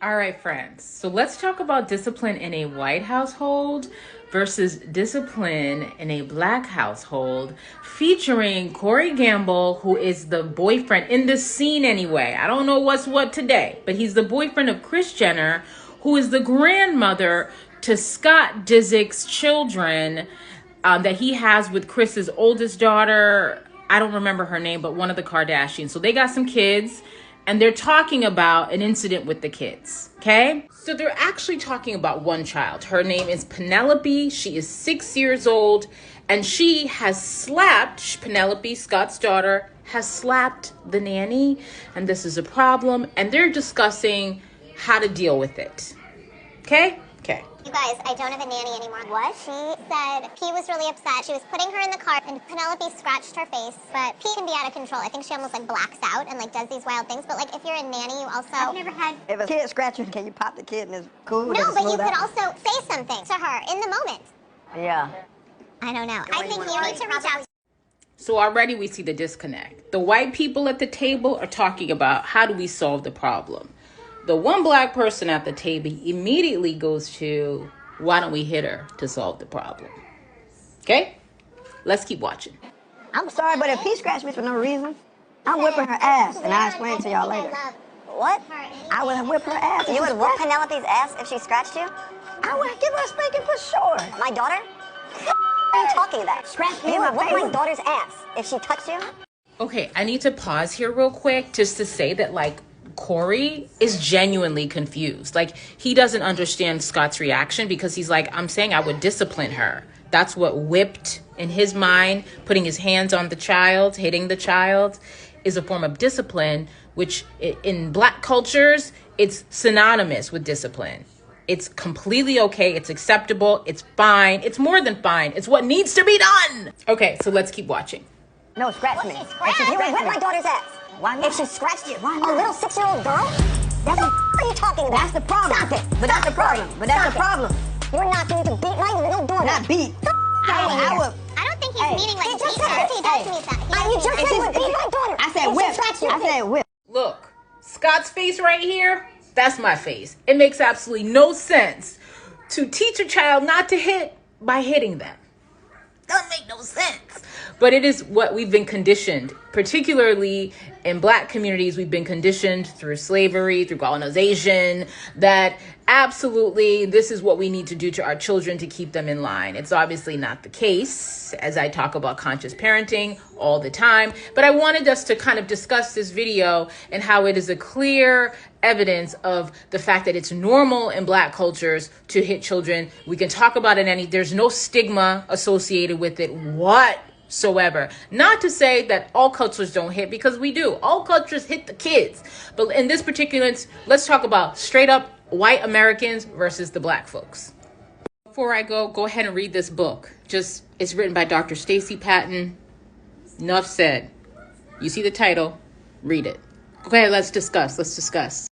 All right, friends. So let's talk about discipline in a white household versus discipline in a black household, featuring Corey Gamble, who is the boyfriend in this scene anyway. I don't know what's what today, but he's the boyfriend of Kris Jenner, who is the grandmother to Scott Disick's children that he has with Kris's oldest daughter. I don't remember her name, but one of the Kardashians. So they got some kids. And they're talking about an incident with the kids, okay? So they're actually talking about one child. Her name is Penelope. She is 6 years old, and she has slapped, Penelope, Scott's daughter, has slapped the nanny, and this is a problem, and they're discussing how to deal with it, okay? Okay. You guys, I don't have a nanny anymore. What? She said P was really upset. She was putting her in the car and Penelope scratched her face, but P can be out of control. I think she almost blacks out and does these wild things, but if you're a nanny, you also... I've never had... If a kid scratches, can you pop the kid and it's cool? No, but you could also say something to her in the moment. Yeah. I don't know. I think you need to reach out. So already we see the disconnect. The white people at the table are talking about how do we solve the problem. The one black person at the table immediately goes to, why don't we hit her to solve the problem? Okay? Let's keep watching. I'm sorry, but if he scratched me for no reason, I'm whipping her ass, and I'll explain to y'all later. What? I would whip her ass. You would whip Penelope's ass if she scratched you? I would give her a spanking for sure. My daughter? What are you talking about? Scratch me You in would my whip face. my daughter's ass if she touched you? Okay, I need to pause here real quick just to say that Corey is genuinely confused. He doesn't understand Scott's reaction because he's like, I'm saying I would discipline her. That's what whipped in his mind, putting his hands on the child, hitting the child, is a form of discipline, which in black cultures, it's synonymous with discipline. It's completely okay. It's acceptable. It's fine. It's more than fine. It's what needs to be done. Okay, so let's keep watching. No, scratch me. You would whip my daughter's ass. Why not? If she scratched you. Why A not? little 6-year-old girl? What the are you talking about? That's the problem. Stop it. But that's the problem. But that's the problem. You're not going to beat my little daughter. Not beat. I would. I don't think he's Hey. meaning He beat just her. said- He does mean that. You just said you would beat my daughter. I said If she whip. scratched you. I said whip. Look, Scott's face right here, that's my face. It makes absolutely no sense to teach a child not to hit by hitting them. Doesn't make no sense. But it is what we've been conditioned, particularly in black communities. We've been conditioned through slavery, through colonization, that absolutely this is what we need to do to our children to keep them in line. It's obviously not the case, as I talk about conscious parenting all the time. But I wanted us to kind of discuss this video and how it is a clear evidence of the fact that it's normal in black cultures to hit children. We can talk about it there's no stigma associated with it whatsoever. Not to say that all cultures don't hit, because we do. All cultures hit the kids. But in this particular instance, let's talk about straight up white Americans versus the black folks. Before I go ahead and read this book. It's written by Dr. Stacey Patton. Enough said. You see the title, read it. Okay, let's discuss.